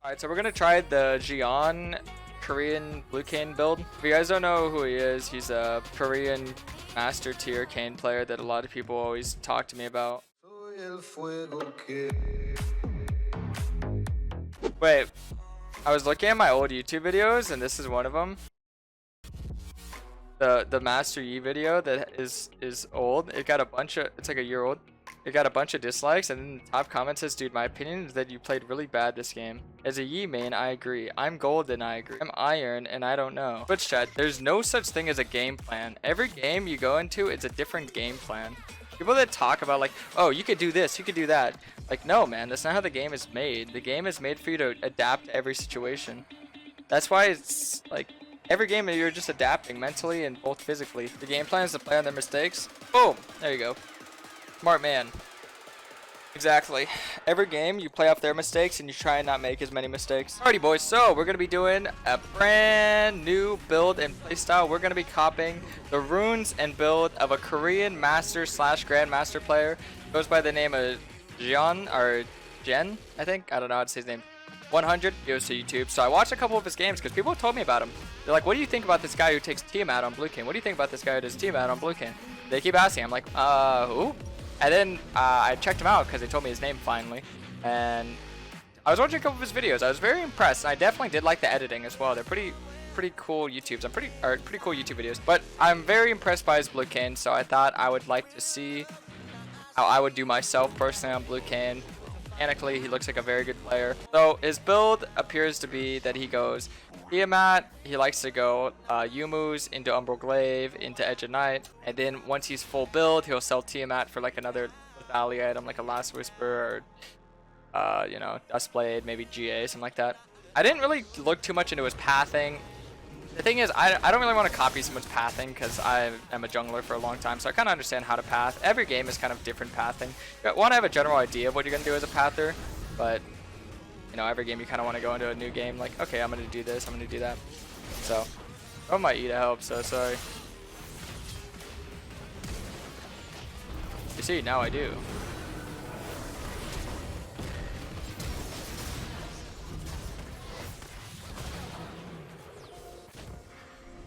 Alright, so we're gonna try the Jian Korean blue Kayn build. If you guys don't know who he is, he's a Korean master tier Kayn player that a lot of people always talk to me about. Wait, I was looking at my old YouTube videos and this is one of them. The Master Yi video that is old. It got a bunch of, it's like a year old. It got a bunch of dislikes, and then the top comment says, dude, my opinion is that you played really bad this game. As a Yi main, I agree. I'm gold and I agree. I'm iron and I don't know. But chat, there's no such thing as a game plan. Every game you go into, it's a different game plan. People that talk about like, oh, you could do this, you could do that. Like, no, man, that's not how the game is made. The game is made for you to adapt to every situation. That's why it's like, every game you're just adapting mentally and both physically. The game plan is to play on their mistakes. Boom, there you go. Smart man. Exactly. Every game you play off their mistakes and you try and not make as many mistakes. Alrighty boys, so we're going to be doing a brand new build and playstyle. We're going to be copying the runes and build of a Korean master slash grandmaster player. Goes by the name of Jian or Jen, I think. I don't know how to say his name. 100 goes to YouTube. So I watched a couple of his games because people told me about him. They're like, what do you think about this guy who takes Tiamat on blue Kayn? What do you think about this guy who does Tiamat on blue Kayn? They keep asking. I'm like, who? And then I checked him out because they told me his name finally. And I was watching a couple of his videos. I was very impressed. And I definitely did like the editing as well. They're pretty cool YouTubes. Pretty cool YouTube videos. But I'm very impressed by his blue Kayn. So I thought I would like to see how I would do myself personally on blue Kayn. Mechanically, he looks like a very good player. So his build appears to be that he goes Tiamat, he likes to go Yumu's into Umbral Glaive, into Edge of Night, and then once he's full build, he'll sell Tiamat for like another lethality item, like a Last Whisper or, you know, Dustblade, maybe GA, something like that. I didn't really look too much into his pathing. The thing is, I don't really want to copy someone's pathing because I am a jungler for a long time, so I kind of understand how to path. Every game is kind of different pathing. You want to have a general idea of what you're going to do as a pather, but you know, every game you kind of want to go into a new game like, okay, I'm going to do this, I'm going to do that. So, oh my E to help, so sorry. You see, now I do.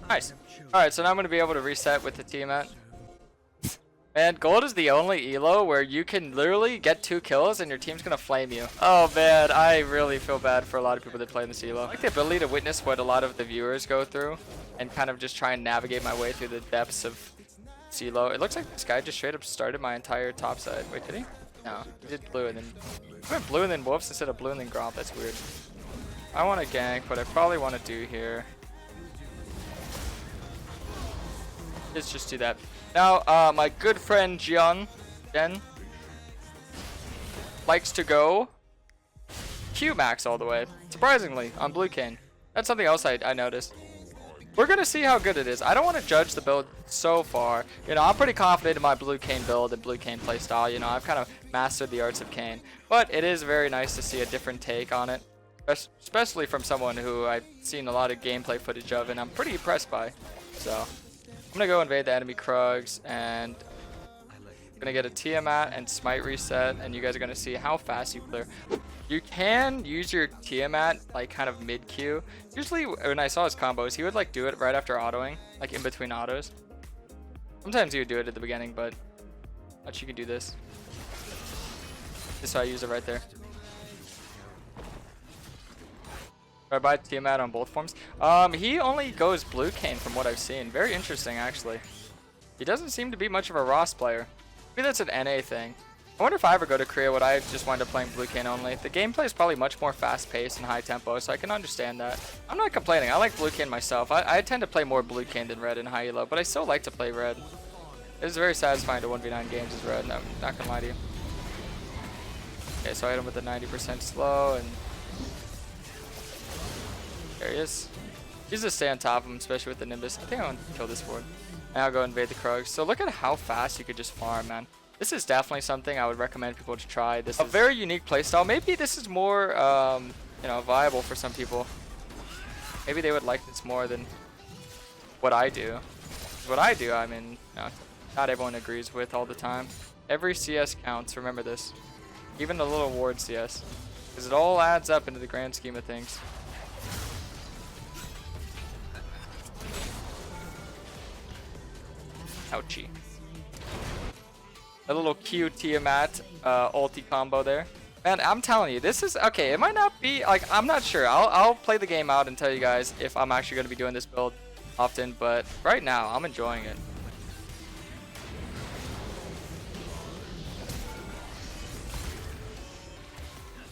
Nice. Alright, so now I'm going to be able to reset with the Tiamat. Man, gold is the only elo where you can literally get 2 kills and your team's going to flame you. Oh man, I really feel bad for a lot of people that play in this elo. I like the ability to witness what a lot of the viewers go through and kind of just try and navigate my way through the depths of this elo. It looks like this guy just straight up started my entire top side. Wait, did he? No, he did blue and then... I went blue and then wolves instead of blue and then gromp. That's weird. I want to gank, but I probably want to do here. Let's just do that. Now, my good friend Jen likes to go Q max all the way. Surprisingly, on blue Kayn. That's something else I noticed. We're gonna see how good it is. I don't want to judge the build so far. You know, I'm pretty confident in my blue Kayn build and blue Kayn playstyle. You know, I've kind of mastered the arts of Kayn. But it is very nice to see a different take on it. Especially from someone who I've seen a lot of gameplay footage of and I'm pretty impressed by. So... I'm gonna go invade the enemy Krugs and I'm gonna get a Tiamat and Smite reset, and you guys are gonna see how fast you clear. You can use your Tiamat like kind of mid queue. Usually when I saw his combos, he would like do it right after autoing, like in between autos. Sometimes he would do it at the beginning, but watch, you can do this. Just so I use it right there. I buy Tiamat on both forms. He only goes blue Kayn from what I've seen. Very interesting, actually. He doesn't seem to be much of a Ross player. Maybe that's an NA thing. I wonder if I ever go to Korea, would I just wind up playing blue Kayn only? The gameplay is probably much more fast-paced and high-tempo, so I can understand that. I'm not complaining. I like blue Kayn myself. I tend to play more blue Kayn than red in high elo, but I still like to play red. It's very satisfying to 1v9 games as red, I'm not gonna lie to you. Okay, so I hit him with the 90% slow, and... there he is. He's just stay on top of him, especially with the Nimbus. I think I want to kill this board. And I'll go invade the Krugs. So look at how fast you could just farm, man. This is definitely something I would recommend people to try. This is a very unique playstyle. Maybe this is more, you know, viable for some people. Maybe they would like this more than what I do. What I do, I mean, you know, not everyone agrees with all the time. Every CS counts. Remember this. Even the little ward CS. because it all adds up into the grand scheme of things. Ouchie. A little cute Tiamat ulti combo there. Man, I'm telling you, this is okay. It might not be like, I'm not sure. I'll play the game out and tell you guys if I'm actually going to be doing this build often, but right now I'm enjoying it.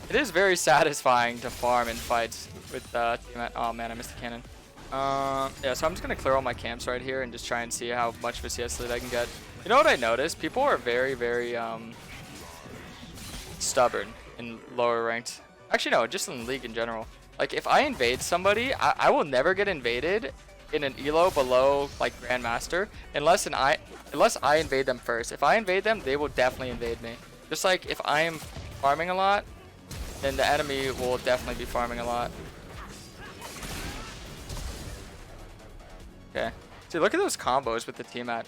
It is very satisfying to farm in fights with Tiamat. Oh man, I missed the cannon. Yeah, so I'm just gonna clear all my camps right here and just try and see how much of a CS lead I can get. You know what I noticed? People are very, very stubborn in lower ranked. Actually, no, just in League in general. Like, if I invade somebody, I will never get invaded in an elo below like Grandmaster unless I invade them first. If I invade them, they will definitely invade me. Just like if I'm farming a lot, then the enemy will definitely be farming a lot. Okay. See, look at those combos with the Tiamat.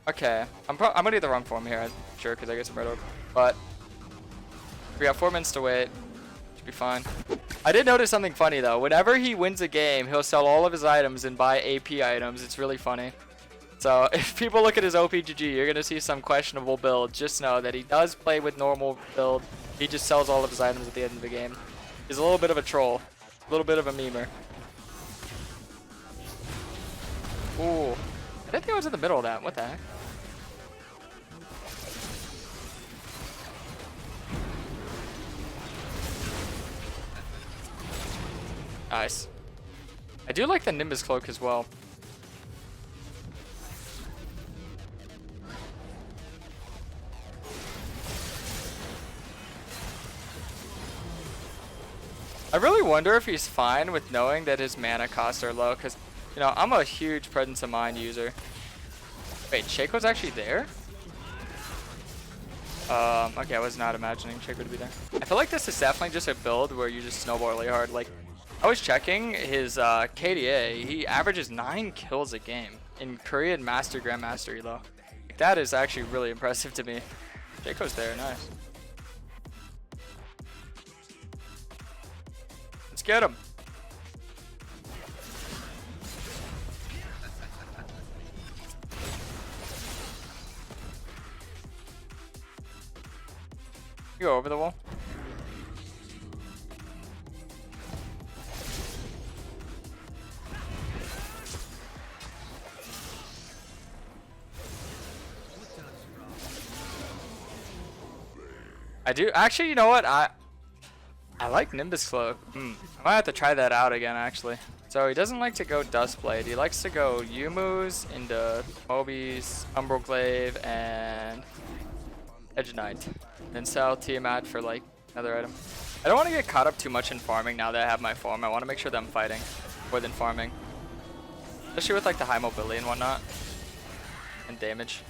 Okay, I'm gonna get the wrong form here, I'm sure, because I get some red orb. But we got 4 minutes to wait. Should be fine. I did notice something funny though. Whenever he wins a game, he'll sell all of his items and buy AP items. It's really funny. So if people look at his OPGG, you're gonna see some questionable build. Just know that he does play with normal build. He just sells all of his items at the end of the game. He's a little bit of a troll, a little bit of a memer. Ooh, I didn't think I was in the middle of that. What the heck? Nice. I do like the Nimbus cloak as well. I really wonder if he's fine with knowing that his mana costs are low, because, you know, I'm a huge Presence of Mind user. Wait, Shaco's actually there? Okay, I was not imagining Shaco to be there. I feel like this is definitely just a build where you just snowball really hard. Like, I was checking his KDA, he averages 9 kills a game in Korean Master Grandmaster elo. Like, that is actually really impressive to me. Shaco's there, nice. Let's get him. You go over the wall. I do actually, you know what? I like Nimbus Cloak. I might have to try that out again actually. So he doesn't like to go Dustblade. He likes to go Yumu's into Moby's, Umbral Glaive, and Edge Knight. Then sell Tiamat for like another item. I don't want to get caught up too much in farming now that I have my form. I want to make sure that I'm fighting more than farming. Especially with like the high mobility and whatnot. And damage.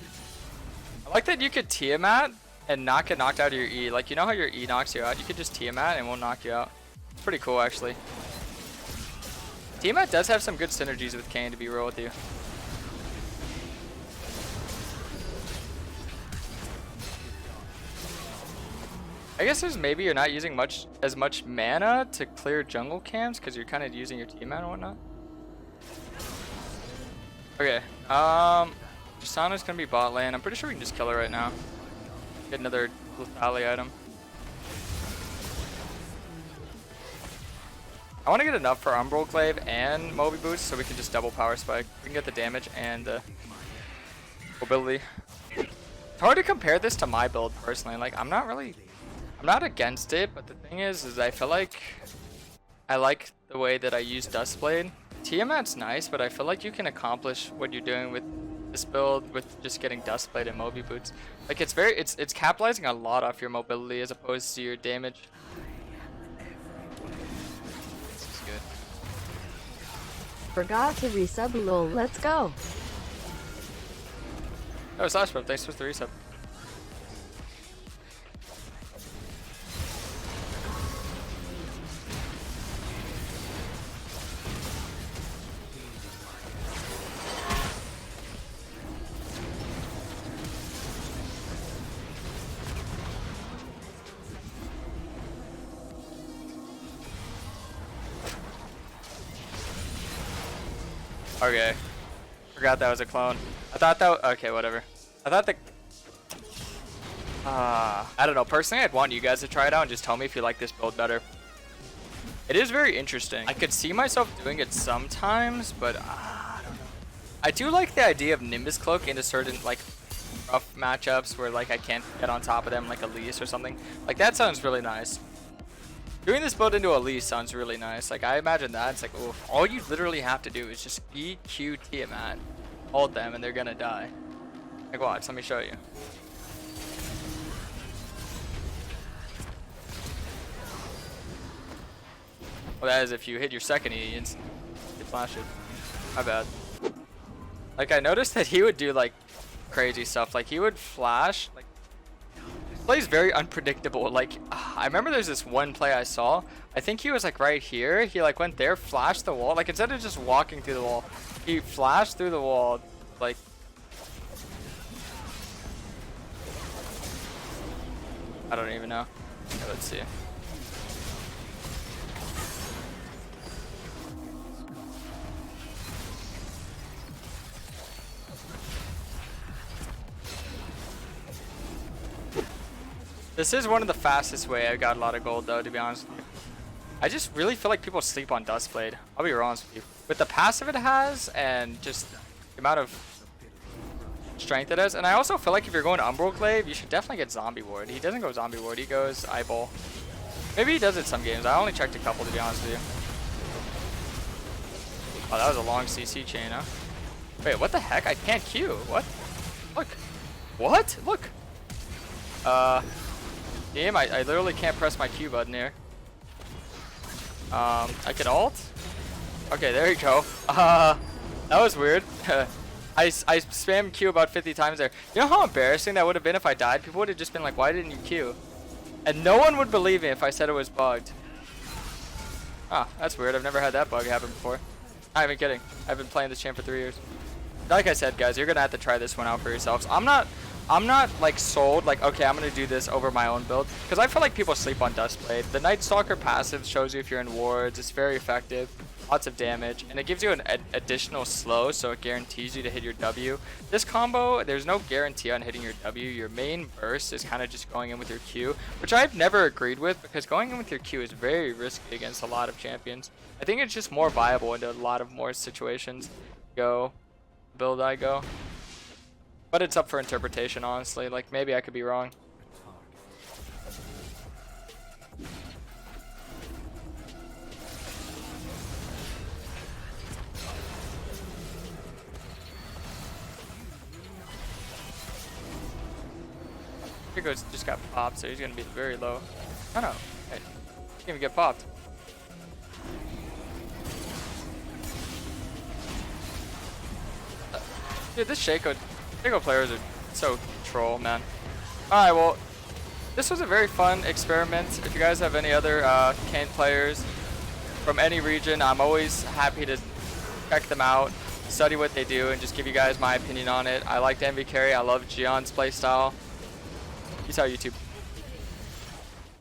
I like that you could Tiamat and not get knocked out of your E. Like, you know how your E knocks you out? You could just Tiamat and it won't knock you out. It's pretty cool actually. Tiamat does have some good synergies with Kayn, to be real with you. I guess there's maybe you're not using as much mana to clear jungle camps because you're kind of using your Tiamat and whatnot. Okay, Tristana's gonna be bot lane. I'm pretty sure we can just kill her right now. Get another lethality item. I want to get enough for Umbral Glaive and Moby Boots so we can just double power spike. We can get the damage and mobility. It's hard to compare this to my build personally. Like, I'm not against it, but the thing is I feel like I like the way that I use Dustblade. Tiamat's nice, but I feel like you can accomplish what you're doing with this build with just getting Dustblade and Moby Boots. Like, it's capitalizing a lot off your mobility as opposed to your damage. This is good. Forgot to resub, lol. Let's go. Oh, Slash Bro, thanks for the resub. Okay. Forgot that was a clone. I thought that. Okay, whatever. I thought the. I don't know. Personally, I'd want you guys to try it out and just tell me if you like this build better. It is very interesting. I could see myself doing it sometimes, but I don't know. I do like the idea of Nimbus Cloak into certain like rough matchups where like I can't get on top of them, like Elise or something. Like that sounds really nice. Doing this build into Elise sounds really nice. Like I imagine that. It's like, oof, all you literally have to do is just EQ Tiamat, hold them, and they're gonna die. Like watch, let me show you. Well, that is if you hit your second E, you flash it. My bad. Like I noticed that he would do like crazy stuff. Like he would flash. Like plays very unpredictable. Like I remember there's this one play I saw. I think he was like right here. He like went there, flashed the wall. Like instead of just walking through the wall, he flashed through the wall. Like I don't even know. Okay, let's see. This is one of the fastest way I got a lot of gold though, to be honest with you. I just really feel like people sleep on Dustblade. I'll be honest with you. With the passive it has and just the amount of strength it has. And I also feel like if you're going Umbral Glaive, you should definitely get Zombie Ward. He doesn't go Zombie Ward, he goes Eyeball. Maybe he does it some games. I only checked a couple to be honest with you. Oh, that was a long CC chain, huh? Wait, what the heck? I can't Q. What? Look. What? Look. Damn, I literally can't press my Q button here. I can ult? Okay, there you go. That was weird. I spammed Q about 50 times there. You know how embarrassing that would have been if I died? People would have just been like, why didn't you Q? And no one would believe me if I said it was bugged. Ah, that's weird. I've never had that bug happen before. I'm not even kidding. I've been playing this champ for 3 years. Like I said, guys, you're going to have to try this one out for yourselves. I'm not like sold like okay I'm gonna do this over my own build because I feel like people sleep on Dustblade. The Night Stalker passive shows you if you're in wards. It's very effective, lots of damage, and it gives you an additional slow, so it guarantees you to hit your W. This combo, there's no guarantee on hitting your W. Your main burst is kind of just going in with your Q, which I've never agreed with because going in with your Q is very risky against a lot of champions. I think it's just more viable into a lot of more situations. Go build I go. But it's up for interpretation, honestly. Like, maybe I could be wrong. Here goes, just got popped, so he's gonna be very low. Oh no, hey, he didn't even get popped. Dude, this Shaco players are so troll, man. Alright, well, this was a very fun experiment. If you guys have any other Kayn players from any region, I'm always happy to check them out, study what they do, and just give you guys my opinion on it. I like Envy Carry. I love Gion's playstyle. Peace out, YouTube.